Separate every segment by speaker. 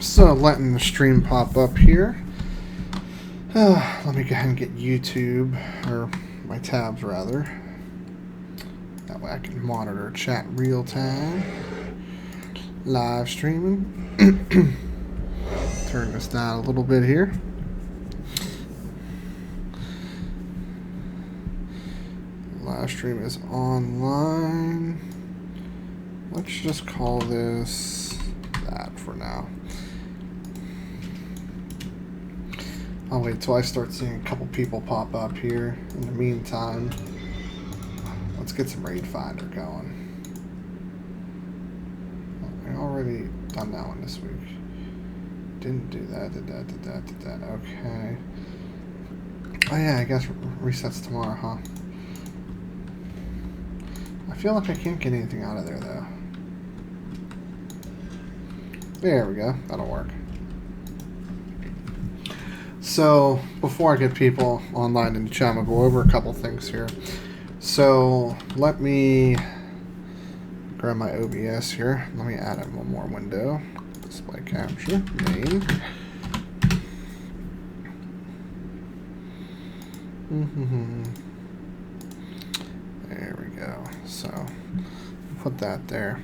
Speaker 1: So letting the stream pop up here. Let me go ahead and get YouTube, or my tabs rather. That way I can monitor chat real time. Live streaming. Turn this down a little bit here. Live stream is online. Let's just call this that for now. I'll wait till I start seeing a couple people pop up here. In the meantime, let's get some Raid Finder going. I already done that one this week. Didn't do that, did that. Okay. Oh yeah, I guess resets tomorrow, huh? I feel like I can't get anything out of there though. There we go, that'll work. So, before I get people online in the chat, I'll go over a couple things here. So, let me grab my OBS here. Let me add in one more window. Display capture, main. There we go. So, put that there.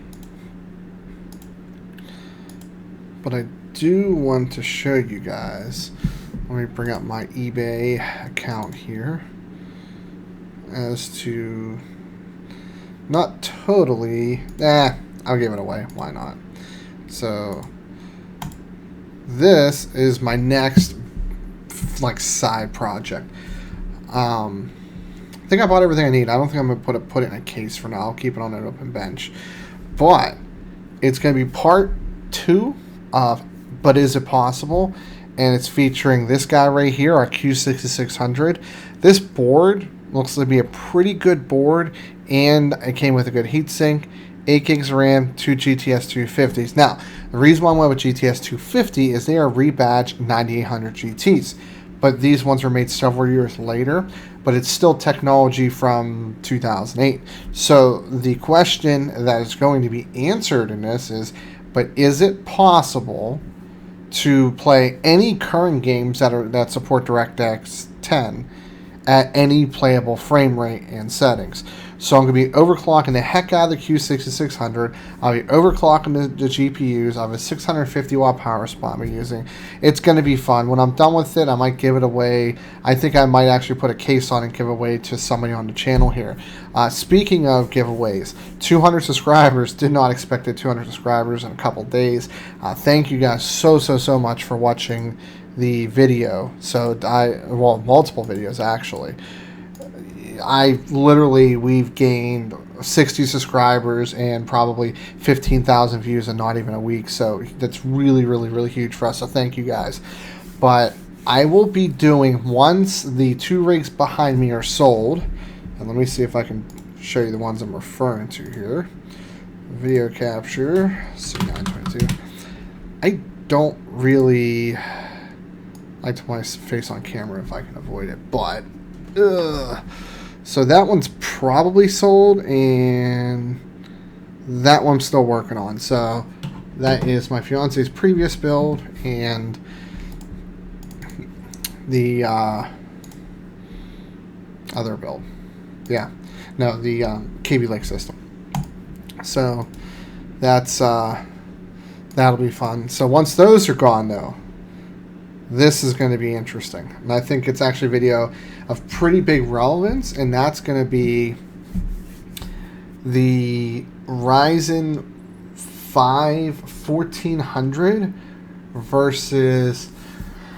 Speaker 1: But I do want to show you guys. Let me bring up my eBay account here as to not totally, I'll give it away. Why not? So this is my next like side project. I think I bought everything I need. I don't think I'm gonna put it in a case for now. I'll keep it on an open bench, but it's gonna be part 2 of But Is It Possible? And it's featuring this guy right here, our Q6600. This board looks to be a pretty good board, and it came with a good heatsink, 8 gigs of RAM, 2 GTS 250s. Now, the reason why I went with GTS 250 is they are rebadged 9800 GTs, but these ones were made several years later, but it's still technology from 2008. So the question that is going to be answered in this is, but is it possible to play any current games that support DirectX 10 at any playable frame rate and settings? So I'm going to be overclocking the heck out of the Q6600. I'll be overclocking the GPUs. I have a 650 watt power supply I'm using. It's going to be fun. When I'm done with it, I might give it away. I think I might actually put a case on and give it away to somebody on the channel here. Speaking of giveaways, 200 subscribers. Did not expect it. 200 subscribers in a couple days. Thank you guys so much for watching the video. So multiple videos actually. We've gained 60 subscribers and probably 15,000 views in not even a week. So that's really huge for us. So thank you guys. But I will be doing, once the 2 rigs behind me are sold, and let me see if I can show you the ones I'm referring to here. Video capture, C922. I don't really like to put my face on camera if I can avoid it, but so that one's probably sold, and that one I'm still working on. So that is my fiance's previous build and the other build. Yeah, no, the KB Lake system. So that's that'll be fun. So once those are gone, though, this is going to be interesting. And I think it's actually a video of pretty big relevance, and that's going to be the Ryzen 5 1400 versus,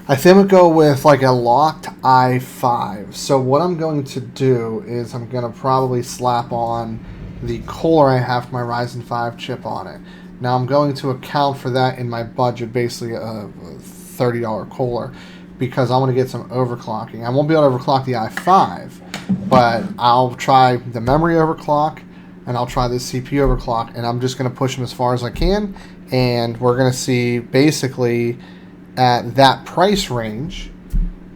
Speaker 1: I think I'm going to go with like a locked i5. So what I'm going to do is I'm going to probably slap on the cooler I have for my Ryzen 5 chip on it. Now I'm going to account for that in my budget, basically a $30 cooler, because I want to get some overclocking. I won't be able to overclock the i5, but I'll try the memory overclock, and I'll try the CPU overclock, and I'm just going to push them as far as I can, and we're going to see basically at that price range,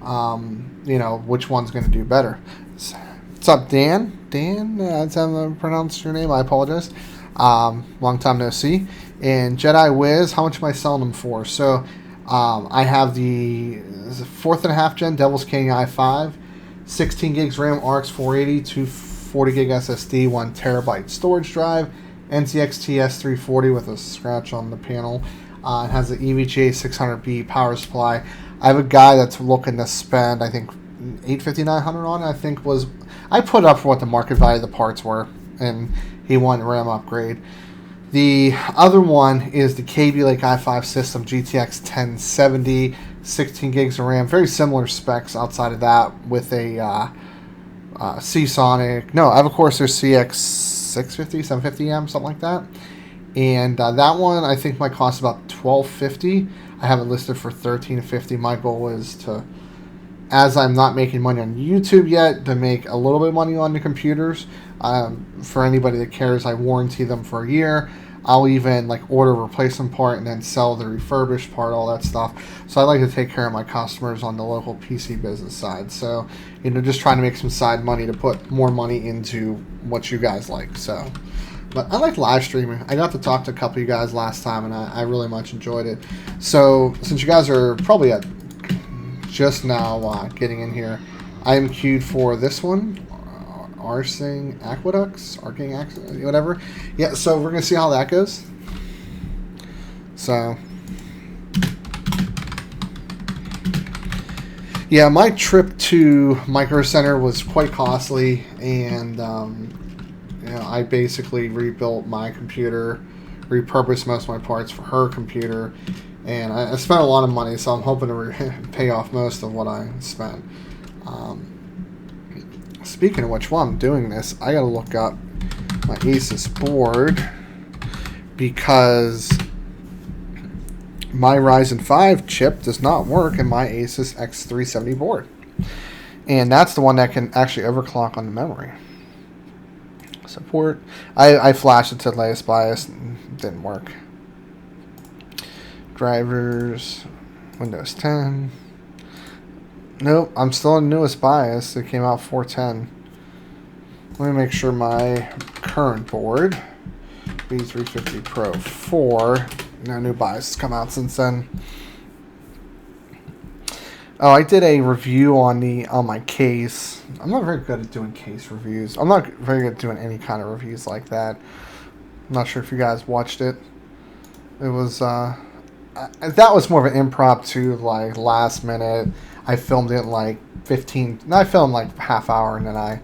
Speaker 1: you know, which one's going to do better. What's up, Dan? Dan, that's how I pronounce your name. I apologize. Long time no see. And Jedi Wiz, how much am I selling them for? So I have the 4th and a half gen Devil's King i5, 16 gigs RAM, RX 480, 240 gig SSD, 1 terabyte storage drive, NZXT S340 with a scratch on the panel. It has the EVGA 600B power supply. I have a guy that's looking to spend, I think, $850, $900 on it. I put up for what the market value of the parts were, and he wanted a RAM upgrade. The other one is the KB Lake i5 system GTX 1070, 16 gigs of RAM. Very similar specs outside of that with a Seasonic. No, I have a Corsair CX 650, 750M, something like that. And that one I think might cost about $1250. I have it listed for $1350. My goal is to, as I'm not making money on YouTube yet, to make a little bit of money on the computers. For anybody that cares, I warranty them for a year. I'll even order a replacement part and then sell the refurbished part, all that stuff. So I like to take care of my customers on the local PC business side. So, just trying to make some side money to put more money into what you guys like. So, but I like live streaming. I got to talk to a couple of you guys last time, and I really much enjoyed it. So since you guys are probably just now getting in here, I am queued for this one. Arcing whatever. Yeah, so we're gonna see how that goes. So yeah, my trip to Micro Center was quite costly, and I basically rebuilt my computer, repurposed most of my parts for her computer, and I spent a lot of money, so I'm hoping to pay off most of what I spent. Speaking of which, while I'm doing this, I gotta look up my Asus board because my Ryzen 5 chip does not work in my Asus X370 board. And that's the one that can actually overclock on the memory. Support. I flashed it to the latest BIOS and didn't work. Drivers, Windows 10. Nope, I'm still in newest BIOS. It came out 410. Let me make sure my current board, B350 Pro 4, no new BIOS has come out since then. Oh, I did a review on my case. I'm not very good at doing case reviews. I'm not very good at doing any kind of reviews like that. I'm not sure if you guys watched it. It was that was more of an impromptu, last minute. I filmed it in 15. No, I filmed half hour, and then I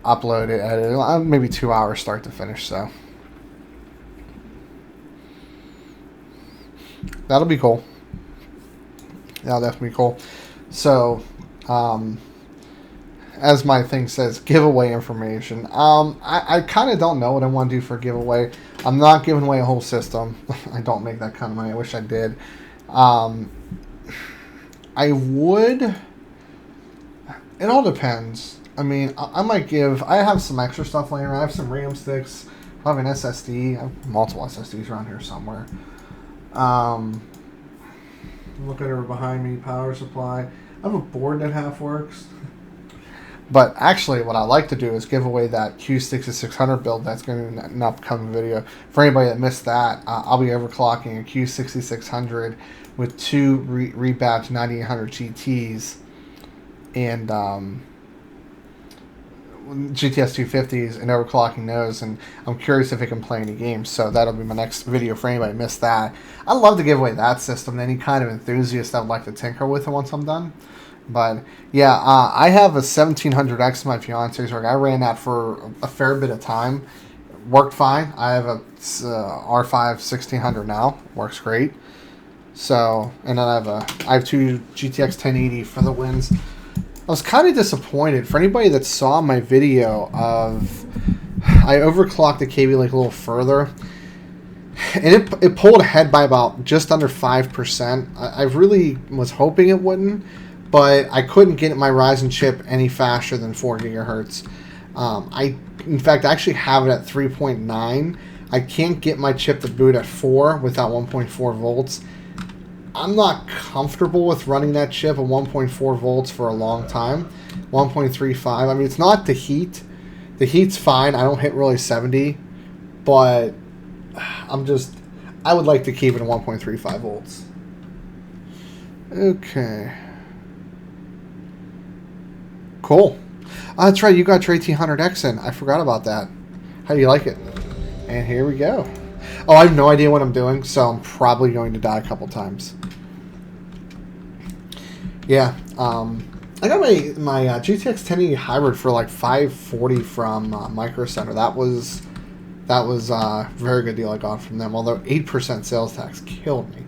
Speaker 1: uploaded, edited, maybe 2 hours start to finish. So that'll be cool. That'll definitely be cool. So, as my thing says, giveaway information. I kind of don't know what I want to do for a giveaway. I'm not giving away a whole system. I don't make that kind of money. I wish I did. I would. It all depends. I mean, I might give. I have some extra stuff laying around. I have some RAM sticks. I have an SSD. I have multiple SSDs around here somewhere. Look at her behind me. Power supply. I have a board that half works. But actually, what I like to do is give away that Q6600 build that's going to be an upcoming video. For anybody that missed that, I'll be overclocking a Q6600 with two rebadged 9800 GTs and GTS 250s and overclocking those. And I'm curious if it can play any games. So that'll be my next video for anybody that missed that. I'd love to give away that system to any kind of enthusiast that would like to tinker with it once I'm done. But yeah, I have a 1700X my fiance's work. I ran that for a fair bit of time. Worked fine. I have a R5 1600 now. Works great. So, and then I have two GTX 1080 for the wins. I was kind of disappointed. For anybody that saw my video of, I overclocked the KB Lake a little further, and it pulled ahead by about just under 5%. I really was hoping it wouldn't, but I couldn't get my Ryzen chip any faster than 4 gigahertz. In fact, I actually have it at 3.9. I can't get my chip to boot at 4 without 1.4 volts. I'm not comfortable with running that chip at 1.4 volts for a long time. 1.35. I mean, it's not the heat. The heat's fine. I don't hit really 70, but I would like to keep it at 1.35 volts. Okay. Cool. Oh, that's right. You got your 1800X in. I forgot about that. How do you like it? And here we go. Oh, I have no idea what I'm doing, so I'm probably going to die a couple times. Yeah. I got my GTX 1080 hybrid for like $540 from Micro Center. That was a very good deal I got from them. Although 8% sales tax killed me.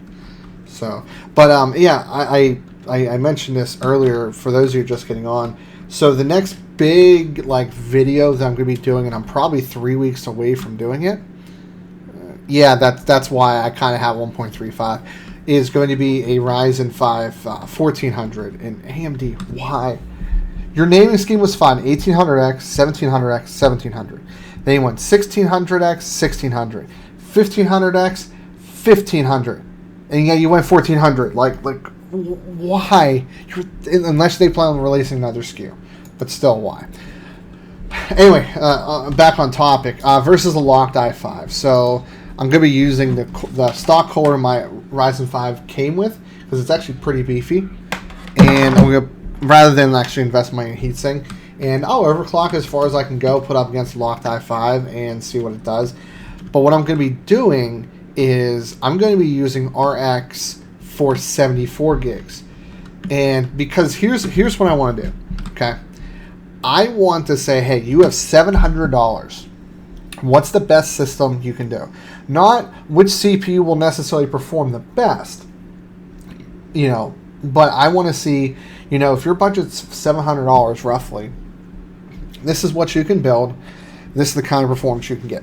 Speaker 1: So, but yeah, I mentioned this earlier for those of you just getting on. So the next big like video that I'm going to be doing, and I'm probably 3 weeks away from doing it. Yeah, that's why I kind of have 1.35. Is going to be a Ryzen 5 1400 in AMD. Why? Your naming scheme was fine. 1800X, 1700X, 1700. Then you went 1600X, 1600, 1500X, 1500, and yeah, you went 1400. Like why? Unless they plan on releasing another SKU, but still, why? Anyway, back on topic. Versus the locked i5. So I'm going to be using the stock cooler my Ryzen 5 came with because it's actually pretty beefy, and I'm going to, rather than actually invest money in heatsink, and I'll overclock as far as I can go, put up against the locked i5 and see what it does. But what I'm going to be doing is I'm going to be using RX for 74 gigs, and because here's what I want to do. Okay, I want to say, hey, you have $700. What's the best system you can do? Not which CPU will necessarily perform the best, but I want to see, if your budget's $700 roughly, this is what you can build. This is the kind of performance you can get.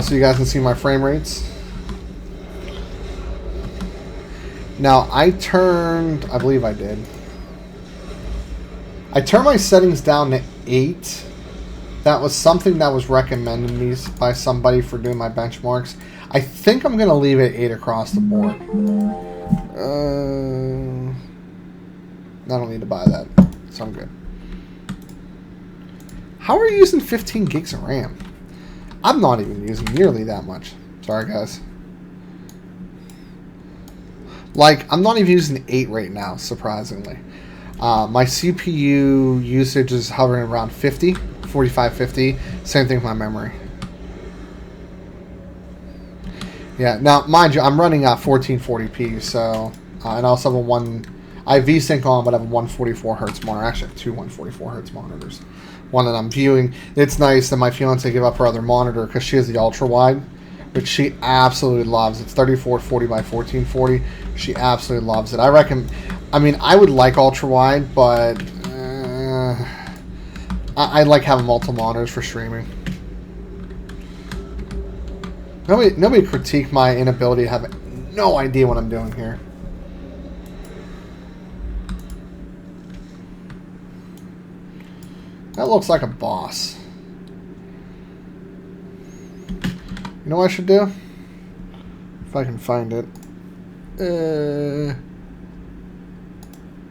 Speaker 1: So you guys can see my frame rates. Now, I believe I did. I turned my settings down to 8. That was something that was recommended me by somebody for doing my benchmarks. I think I'm going to leave it at 8 across the board. I don't need to buy that, so I'm good. How are you using 15 gigs of RAM? I'm not even using nearly that much. Sorry, guys. Like, I'm not even using 8 right now, surprisingly. My CPU usage is hovering around 50, 45, 50. Same thing with my memory. Yeah, now, mind you, I'm running 1440p, so... and I also have I have VSync on, but I have a 144 Hz monitor. Actually, I have two 144 Hz monitors. One that I'm viewing. It's nice that my fiance gave up her other monitor because she has the ultra wide, which she absolutely loves. It's 3440 by 1440. She absolutely loves it. I mean, I would like ultra wide, but I like having multiple monitors for streaming. Nobody critique my inability to have no idea what I'm doing here. That looks like a boss. You know what I should do? If I can find it.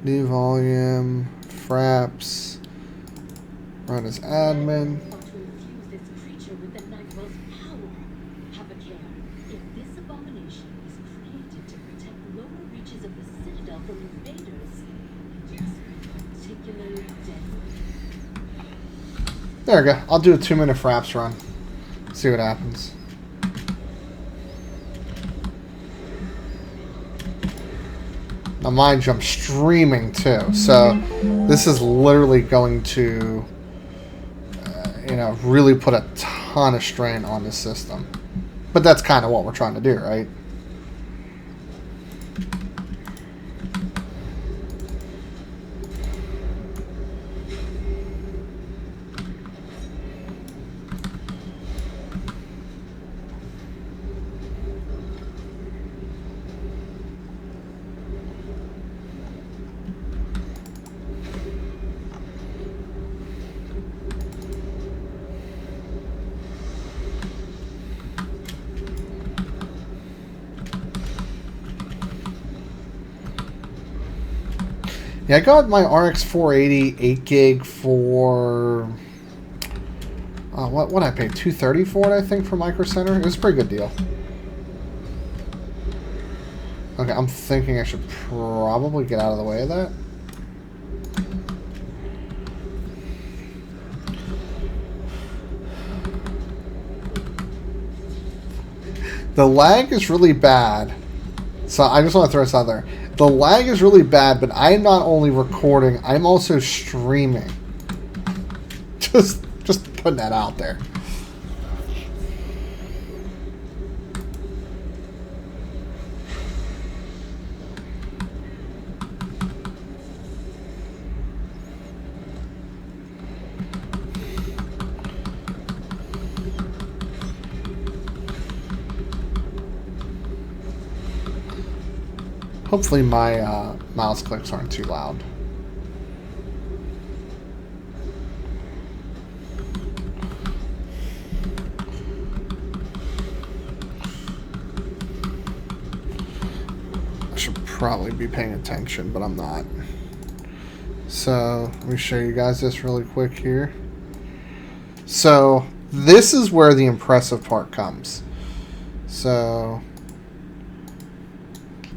Speaker 1: New volume, fraps, run as admin. There we go. I'll do a 2-minute fraps run. See what happens. Now, mind you, I'm streaming too, so this is literally going to, really put a ton of strain on the system. But that's kind of what we're trying to do, right? Yeah, I got my RX 480 8 gig for what I paid $230 for it, I think, from Micro Center. It was a pretty good deal. Okay, I'm thinking I should probably get out of the way of that. The lag is really bad. So I just want to throw this out there. The lag is really bad, but I'm not only recording, I'm also streaming. Just putting that out there. Hopefully my mouse clicks aren't too loud. I should probably be paying attention, but I'm not. So let me show you guys this really quick here. So this is where the impressive part comes. So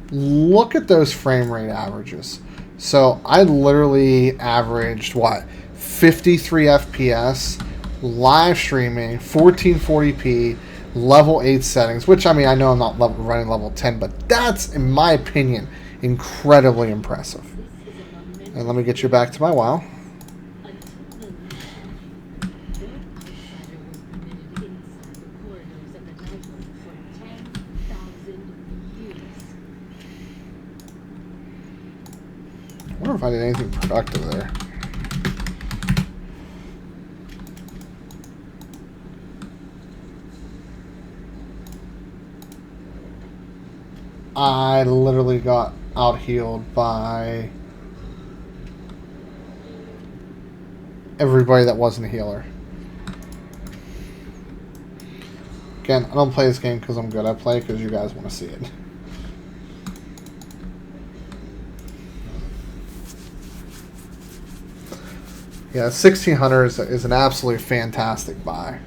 Speaker 1: look at those frame rate averages. So I literally averaged, what, 53 FPS, live streaming, 1440p, level 8 settings, which, I mean, I know I'm not running level 10, but that's, in my opinion, incredibly impressive. And let me get you back to my WoW. I wonder if I did anything productive there. I literally got out-healed by everybody that wasn't a healer. Again, I don't play this game because I'm good. I play because you guys want to see it. Yeah, 1600 is an absolutely fantastic buy.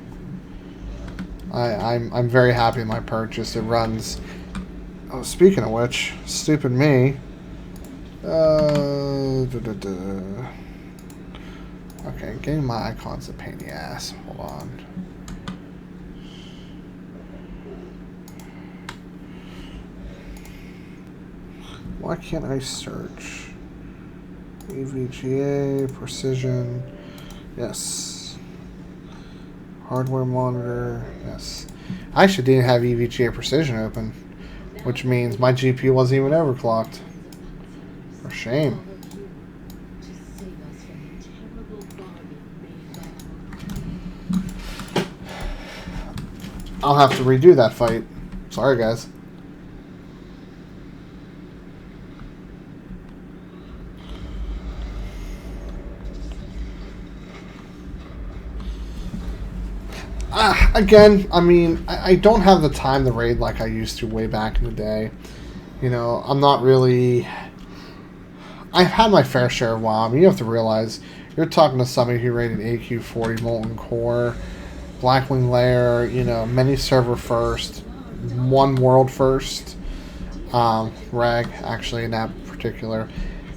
Speaker 1: I'm very happy with my purchase. It runs. Oh, speaking of which, stupid me. Okay, getting my icons a pain in the ass. Hold on. Why can't I search? EVGA, precision, yes. Hardware monitor, yes. I actually didn't have EVGA precision open, which means my GPU wasn't even overclocked. For shame. I'll have to redo that fight. Sorry, guys. Again, I mean, I don't have the time to raid like I used to way back in the day. You know, I'm not really... I've had my fair share of WoW. I mean, you have to realize, you're talking to somebody who raided AQ40 Molten Core, Blackwing Lair, you know, many server first, one world first, Rag, actually, in that particular.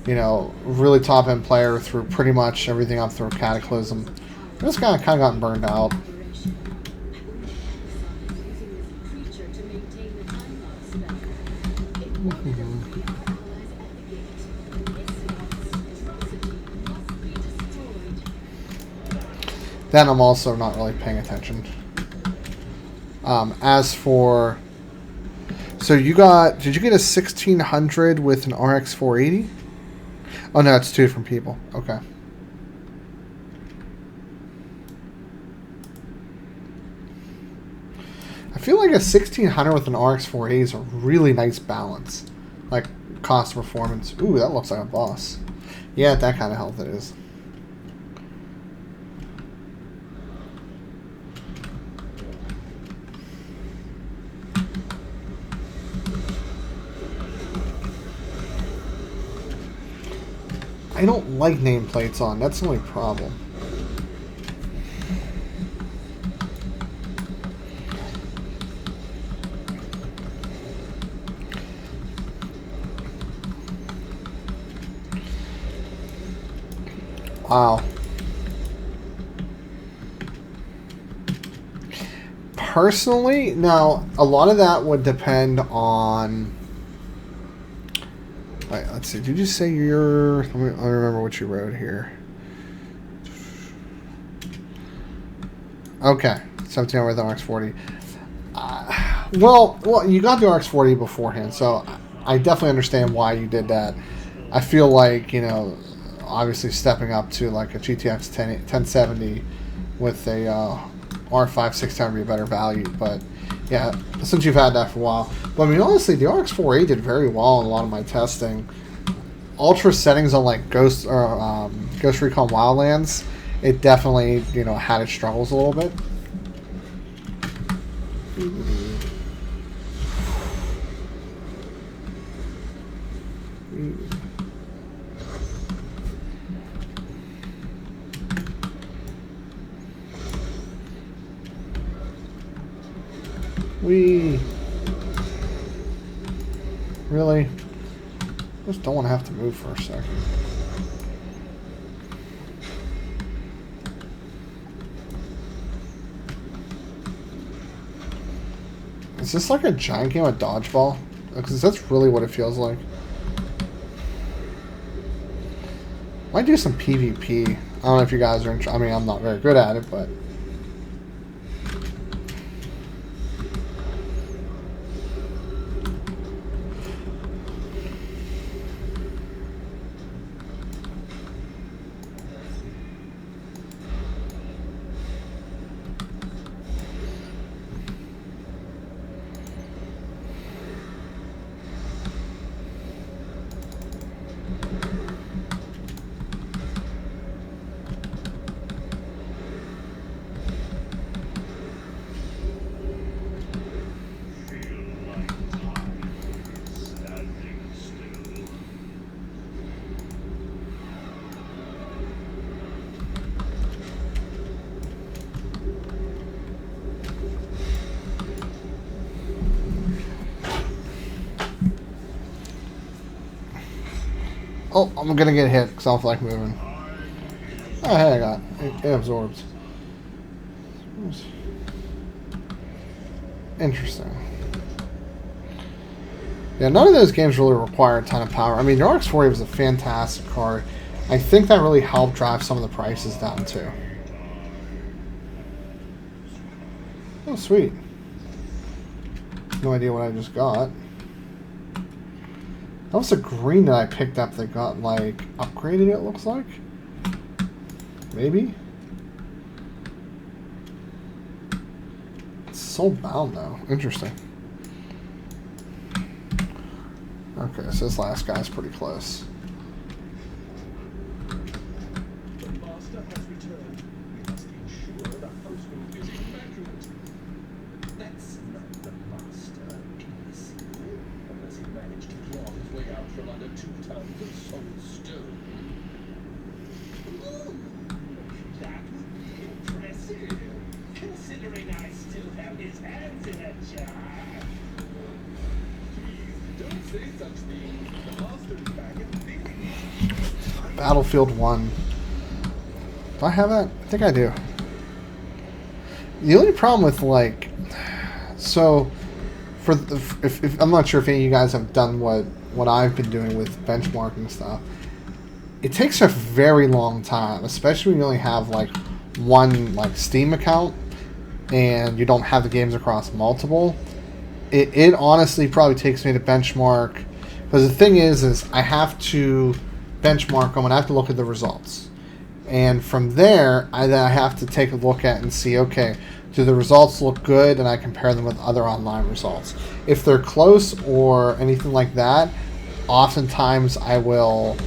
Speaker 1: You know, really top-end player through pretty much everything up through Cataclysm. This guy kind of gotten burned out. Then I'm also not really paying attention. As for... So you got... Did you get a 1600 with an RX 480? Oh no, it's two different people. Okay. I feel like a 1600 with an RX 480 is a really nice balance. Like, cost performance. Ooh, that looks like a boss. Yeah, that kind of health it is. I don't like nameplates on. That's the only problem. Wow. Personally, now, a lot of that would depend on... Wait, let's see. Did you say you're... Let me remember what you wrote here. Okay. 17 with RX 40. Well, you got the RX 40 beforehand, so I definitely understand why you did that. I feel like, you know, obviously stepping up to like a GTX 1070 with a R5 610 would be a better value, but yeah, since you've had that for a while. But I mean, honestly, the RX 480 did very well in a lot of my testing. Ultra settings on like Ghost Recon Wildlands, it definitely, you know, had its struggles a little bit. Really? Just don't want to have to move for a second. Is this like a giant game of dodgeball? Because that's really what it feels like. Might do some PvP. I don't know if you guys are interested. I mean, I'm not very good at it, but... Oh, I'm gonna get hit because I don't feel like moving. Oh, hey, I got it. It absorbs. Interesting. Yeah, none of those games really require a ton of power. I mean, the RX 40 was a fantastic card. I think that really helped drive some of the prices down too. Oh, sweet. No idea what I just got. That was a green that I picked up that got, like, upgraded, it looks like. Maybe? It's soul bound, though. Interesting. Okay, so this last guy's pretty close.
Speaker 2: The master has returned. We must ensure the household is immaculate. That's not the master, imbecile. Unless he managed to claw his way out from under 2 tons of soul stone. Ooh, that would be impressive, considering I still have his hands in a jar. Please, don't say such things. The master is back in business.
Speaker 1: Battlefield 1. Do I have that? I think I do. The only problem with, like... So, for the, if I'm not sure if any of you guys have done what I've been doing with benchmarking stuff. It takes a very long time, especially when you only have, like, one, like, Steam account and you don't have the games across multiple. It honestly probably takes me to benchmark, because the thing is I have to benchmark them and I have to look at the results, and from there I have to take a look at and see, okay, do the results look good, and I compare them with other online results. If they're close or anything like that, oftentimes I will,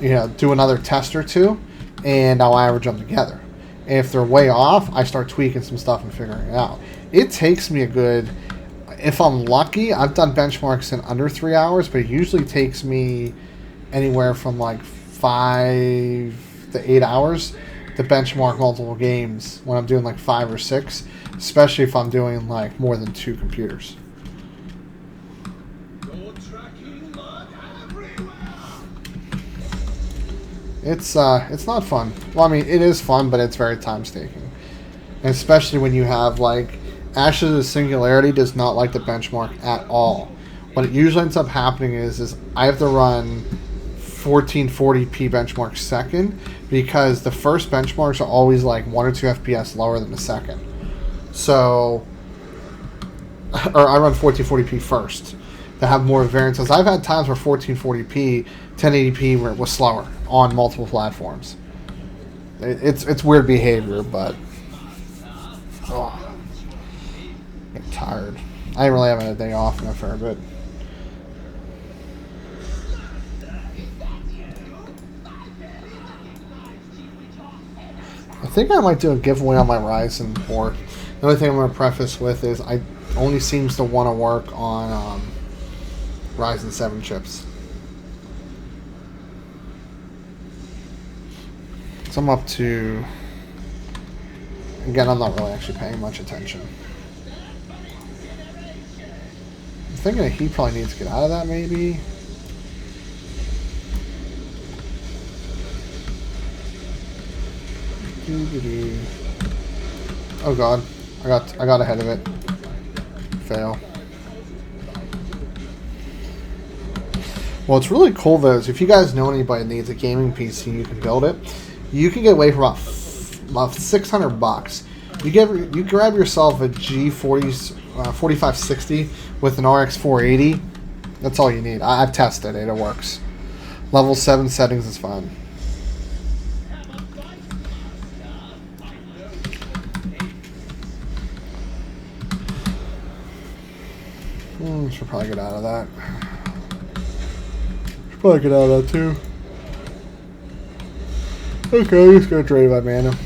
Speaker 1: you know, do another test or two and I'll average them together. And if they're way off, I start tweaking some stuff and figuring it out. It takes me a good... If I'm lucky, I've done benchmarks in under 3 hours, but it usually takes me anywhere from like 5 to 8 hours to benchmark multiple games when I'm doing like 5 or 6, especially if I'm doing like more than 2 computers.
Speaker 2: You're tracking mud everywhere.
Speaker 1: It's not fun. Well, I mean, it is fun, but it's very time taking, and especially when you have like Ashes of the Singularity does not like the benchmark at all. What it usually ends up happening is I have to run 1440p benchmark second because the first benchmarks are always like 1 or 2 FPS lower than the second. So, or I run 1440p first to have more variances. I've had times where 1440p, 1080p was slower on multiple platforms. It's weird behavior, but I'm tired. I ain't really having a day off in a fair bit. I think I might do a giveaway on my Ryzen board. The only thing I'm going to preface with is I only seems to want to work on Ryzen 7 chips. So I'm up to... Again, I'm not really actually paying much attention. I'm thinking he probably needs to get out of that, maybe. Oh god, I got ahead of it. Fail. Well, it's really cool though. Is if you guys know anybody that needs a gaming PC, you can build it. You can get away for about $600. You grab yourself a G40 4560 with an RX 480. That's all you need. I've tested it. It works. Level 7 settings is fine. Should probably get out of that. Should probably get out of that too. Okay, I'm just gonna drain my mana.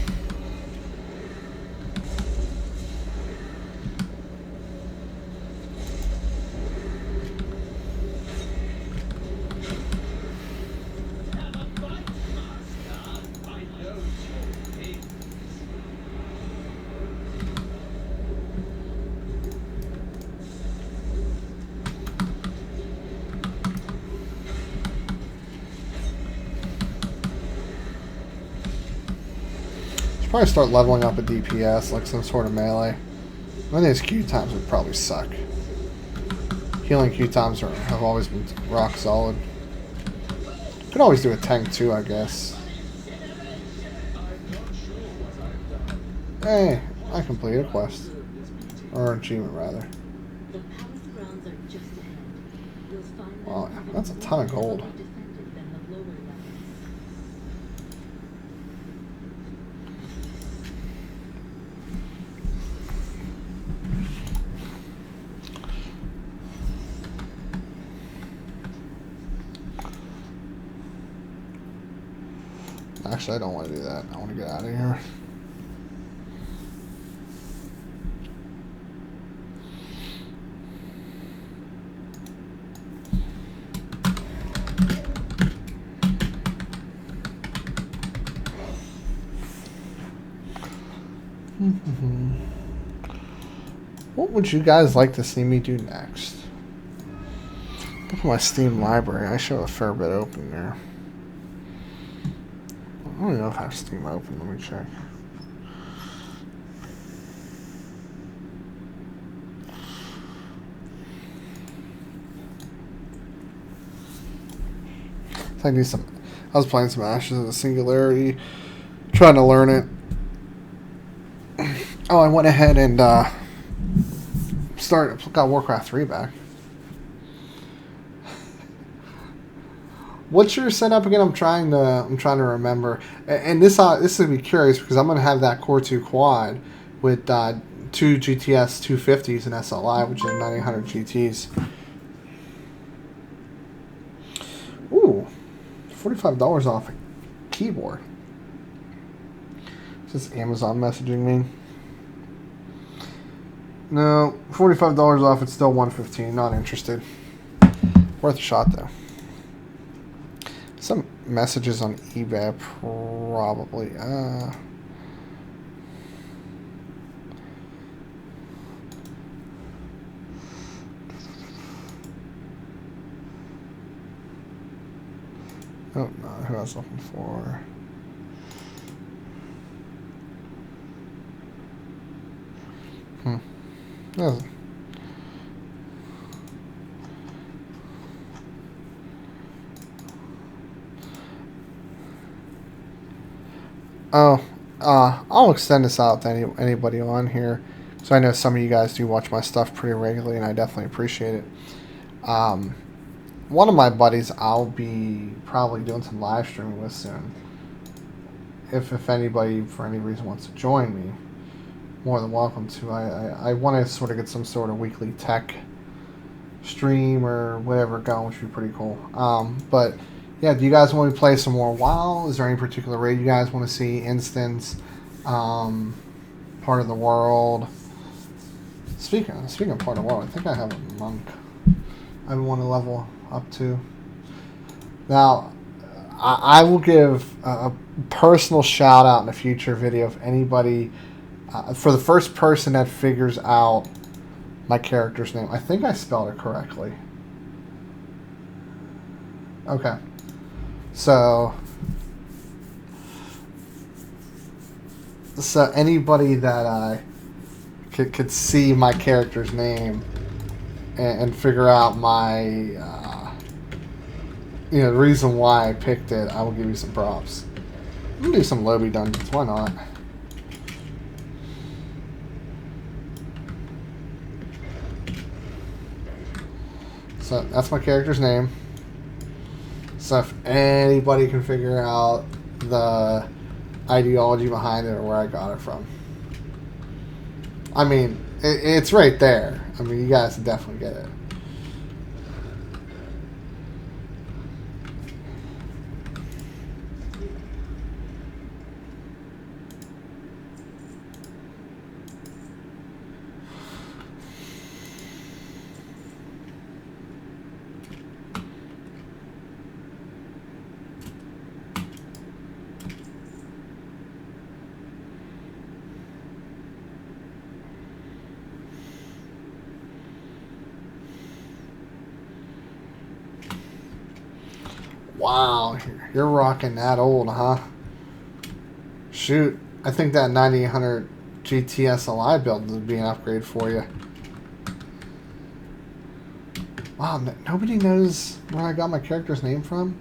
Speaker 1: Probably start leveling up a DPS, like some sort of melee. I think his Q times would probably suck. Healing Q times have always been rock solid. Could always do a tank too, I guess. Hey, I completed a quest. Or achievement, rather. Wow, that's a ton of gold. Actually, I don't want to do that. I want to get out of here. What would you guys like to see me do next? Look at my Steam library. I should have a fair bit open there. I don't even know if I have Steam open. Let me check. I need some. I was playing some Ashes of the Singularity, trying to learn it. Oh, I went ahead and got Warcraft 3 back. What's your setup again? I'm trying to remember. And this would be curious because I'm gonna have that Core 2 quad with 2 GTS 250s and SLI, which is 9800 GTs. Ooh, $45 off a keyboard. Is this Amazon messaging me? No, $45 off. It's still $115. Not interested. Worth a shot though. messages on eBay, probably. Oh, no, who I was looking for. Yes. Oh, I'll extend this out to anybody on here. So I know some of you guys do watch my stuff pretty regularly, and I definitely appreciate it. One of my buddies I'll be probably doing some live streaming with soon. If anybody, for any reason, wants to join me, more than welcome to. I want to sort of get some sort of weekly tech stream or whatever going, which would be pretty cool. But yeah, do you guys want to play some more WoW? Is there any particular raid you guys want to see? Instance, part of the world. Speaking of part of the world, I think I have a monk I want to level up to. Now, I will give a personal shout out in a future video if anybody, for the first person that figures out my character's name. I think I spelled it correctly. Okay. So anybody that could see my character's name and figure out my the reason why I picked it, I will give you some props. I'm gonna do some lobby dungeons. Why not? So that's my character's name. So if anybody can figure out the ideology behind it or where I got it from, I mean, it's right there. I mean, you guys definitely get it. Wow, you're rocking that old, huh? Shoot, I think that 9800 GTSLI build would be an upgrade for you. Wow, nobody knows where I got my character's name from?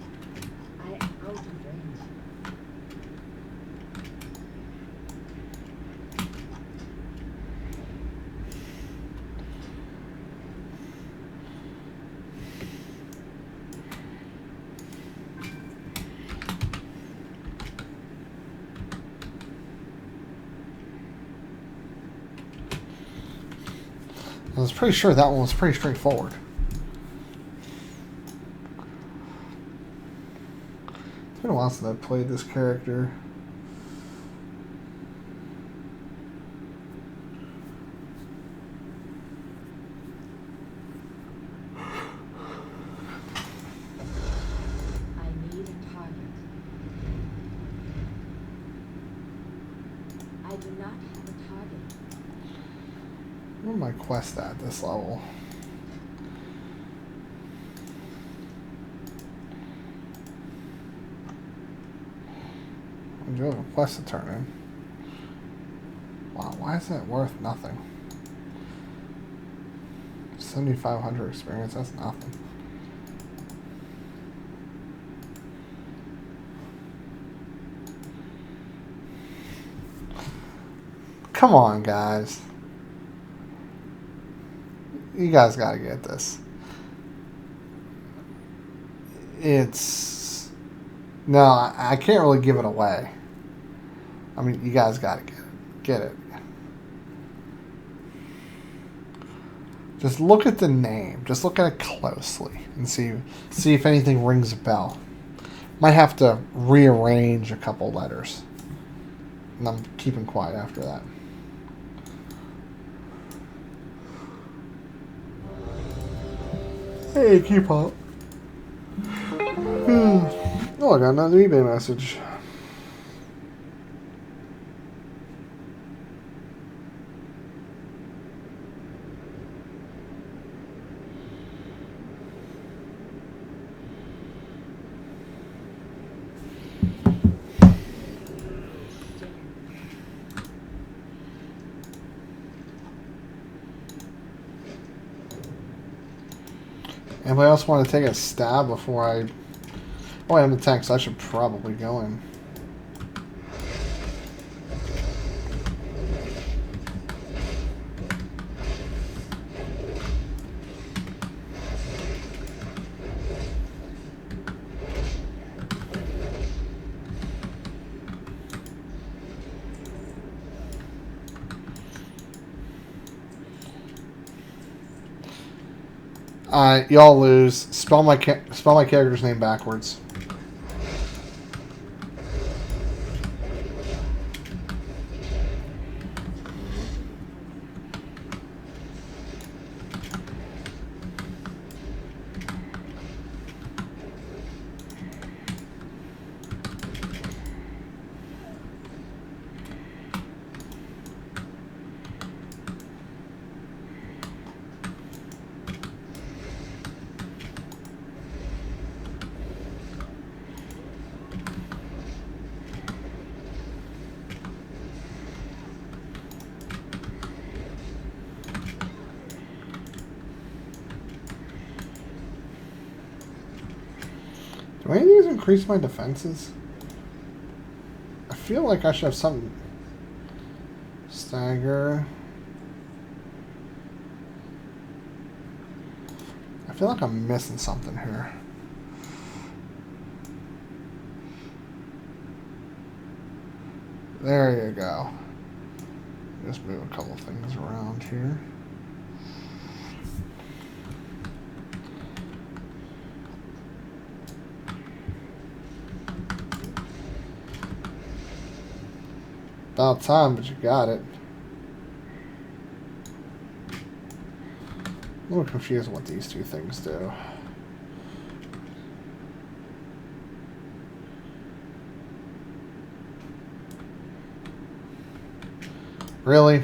Speaker 1: I was pretty sure that one was pretty straightforward. It's been a while since I've played this character.
Speaker 3: I need a target. I do not have a target.
Speaker 1: Where my quest at this level? I do have a quest to turn in. Wow, why is that worth nothing? 7,500 experience, that's nothing. Come on, guys. You guys gotta get this. It's... No, I can't really give it away. I mean, you guys gotta get it. Get it. Just look at the name. Just look at it closely and see if anything rings a bell. Might have to rearrange a couple letters. And I'm keeping quiet after that. Hey, keep up. Oh, I got another eBay message. Anybody else want to take a stab before I... Oh, I am the tank, so I should probably go in. Y'all lose. Spell my character's name backwards. Do any of these increase my defenses? I feel like I should have something. Stagger. I feel like I'm missing something here. There you go. Just move a couple things around here. About time, but you got it. I'm a little confused what these two things do. Really?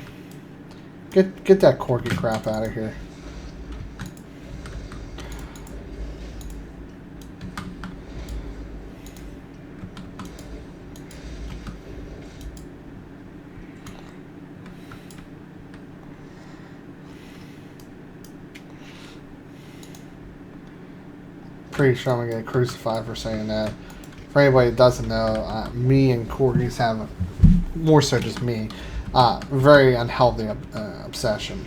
Speaker 1: Get that corky crap out of here. Pretty sure I'm gonna get crucified for saying that. For anybody that doesn't know, me and corgis have, more so just me, very unhealthy obsession.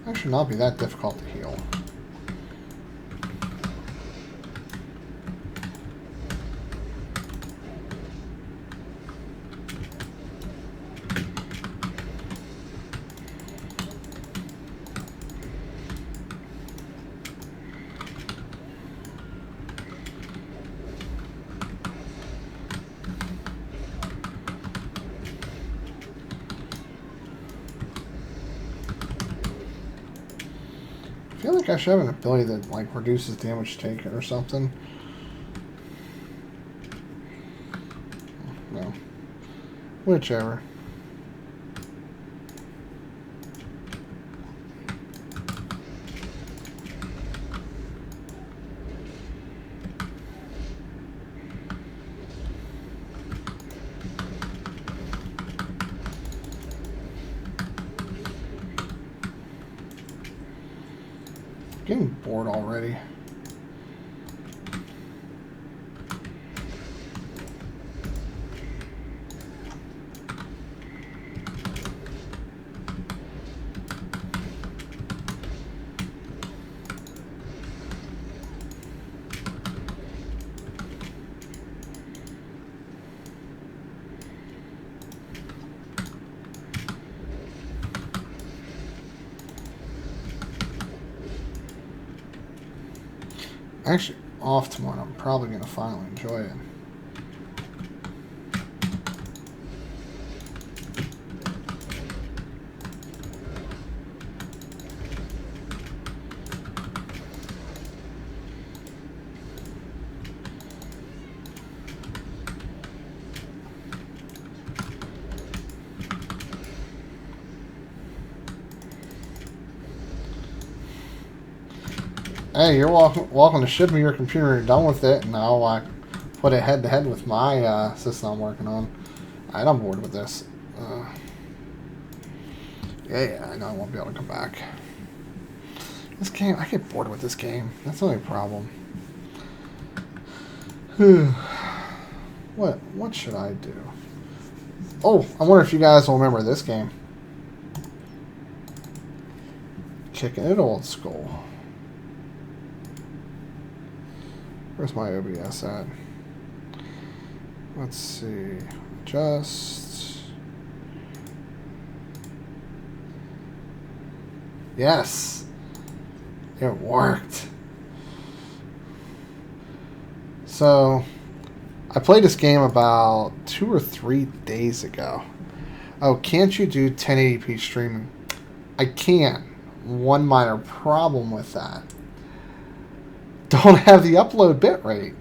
Speaker 1: That should not be that difficult to heal. I feel like I should have an ability that like reduces damage taken or something. No. Whichever. Getting bored already. Actually, off tomorrow. I'm probably going to finally enjoy it. Hey, you're welcome to ship me your computer when you're done with it, and I'll put it head to head with my system I'm working on. Alright, I'm bored with this. Yeah, I know I won't be able to come back. This game, I get bored with this game. That's the only problem. What should I do? Oh, I wonder if you guys will remember this game. Kicking it old school. Where's my OBS at? Let's see. Just... Yes! It worked. So, I played this game about 2 or 3 days ago. Oh, can't you do 1080p streaming? I can. One minor problem with that. Don't have the upload bitrate.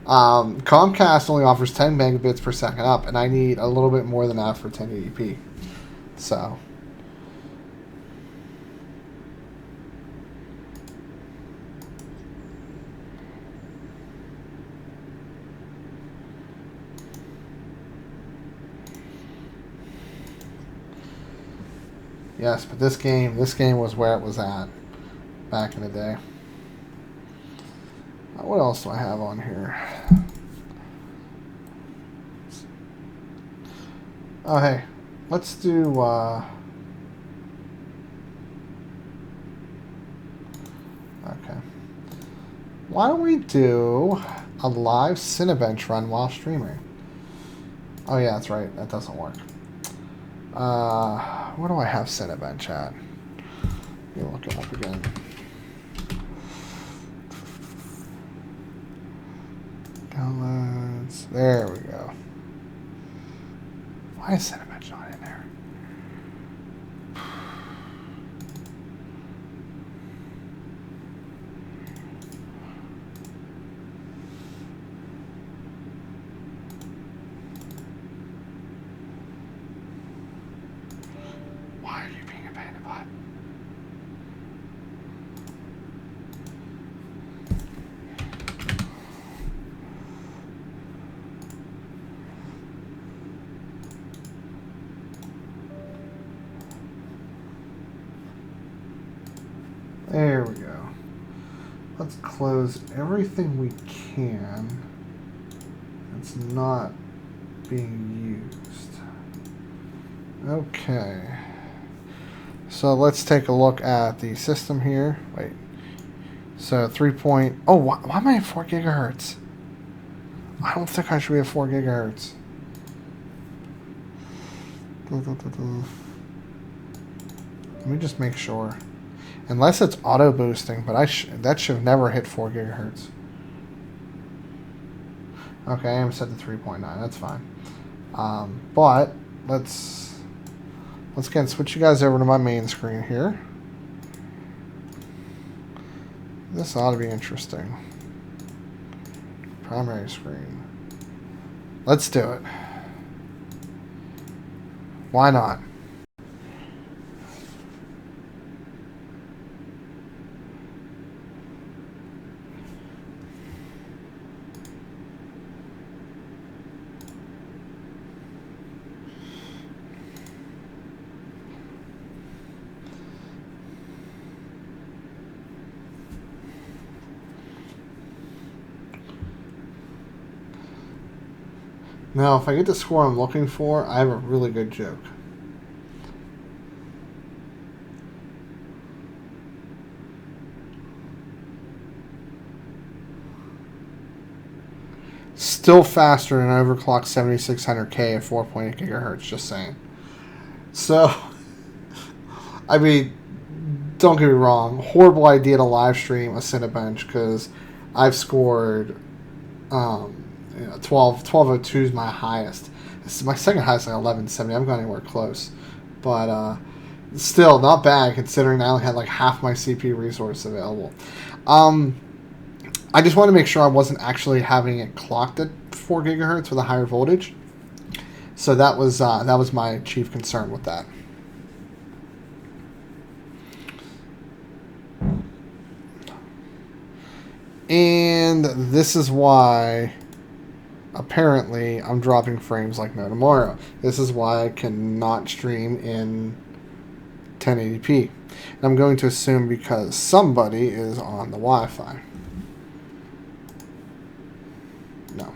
Speaker 1: Comcast only offers 10 megabits per second up, and I need a little bit more than that for 1080p. So... Yes, but this game was where it was at back in the day. What else do I have on here? Oh, hey, let's do, okay. Why don't we do a live Cinebench run while streaming? Oh, yeah, that's right. That doesn't work. Where do I have Cinebench at? Let me look it up again. Downloads. There we go. Why is Cinebench not in there? Why are you being a pain in the butt? There we go. Let's close everything we can that's not being used. Okay. So let's take a look at the system here. Wait. So 3 point... Oh, why am I at 4 gigahertz? I don't think I should be at 4 gigahertz. Let me just make sure. Unless it's auto boosting, but that should have never hit 4 gigahertz. Okay, I am set to 3.9. That's fine. But let's again switch you guys over to my main screen here. This ought to be interesting. Primary screen. Let's do it. Why not? Now, if I get the score I'm looking for, I have a really good joke. Still faster than an overclocked 7600K at 4.8 gigahertz, just saying. So, I mean, don't get me wrong, horrible idea to live stream a Cinebench because I've scored 1202 is my highest. My second highest is like 1170. I haven't gone anywhere close, but still not bad considering I only had like half my CPU resource available. I just want to make sure I wasn't actually having it clocked at 4 gigahertz with a higher voltage. So that was my chief concern with that. And this is why apparently I'm dropping frames like no tomorrow. This is why I cannot stream in 1080p. And I'm going to assume because somebody is on the Wi-Fi. No.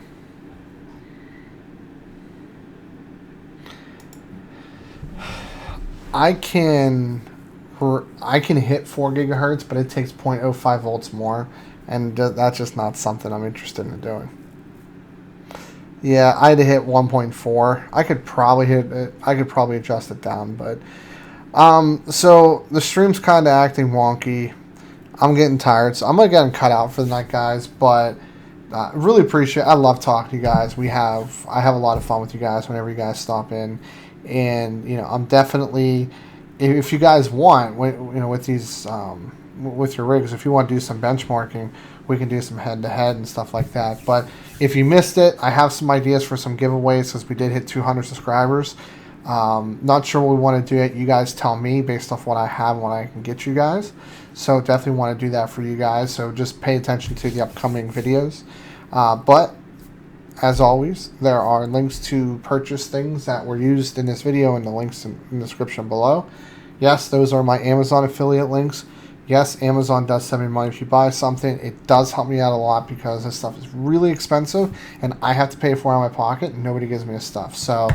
Speaker 1: I can hit 4 gigahertz, but it takes 0.05 volts more, and that's just not something I'm interested in doing. Yeah, I had to hit 1.4. I could probably hit it. I could probably adjust it down, but so the stream's kind of acting wonky. I'm getting tired, so I'm gonna get them cut out for the night, guys. But really appreciate. I love talking to you guys. I have a lot of fun with you guys whenever you guys stop in, and I'm definitely, if you guys want, with these with your rigs, if you want to do some benchmarking, we can do some head-to-head and stuff like that. But if you missed it, I have some ideas for some giveaways since we did hit 200 subscribers. Not sure what we want to do it. You guys tell me based off what I have and what I can get you guys. So definitely want to do that for you guys. So just pay attention to the upcoming videos. But as always, there are links to purchase things that were used in this video and the links in the description below. Yes, those are my Amazon affiliate links. Yes, Amazon does send me money if you buy something. It does help me out a lot because this stuff is really expensive and I have to pay for it out of my pocket and nobody gives me this stuff. So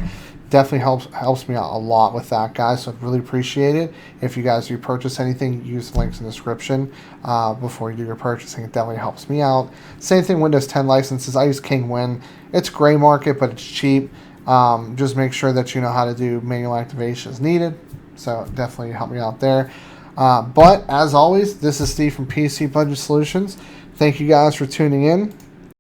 Speaker 1: definitely helps me out a lot with that, guys. So I'd really appreciate it. If you guys do purchase anything, use the links in the description before you do your purchasing. It definitely helps me out. Same thing, Windows 10 licenses. I use KingWin. It's gray market, but it's cheap. Just make sure that you know how to do manual activation as needed. So definitely help me out there. But as always, this is Steve from PC Budget Solutions. Thank you guys for tuning in.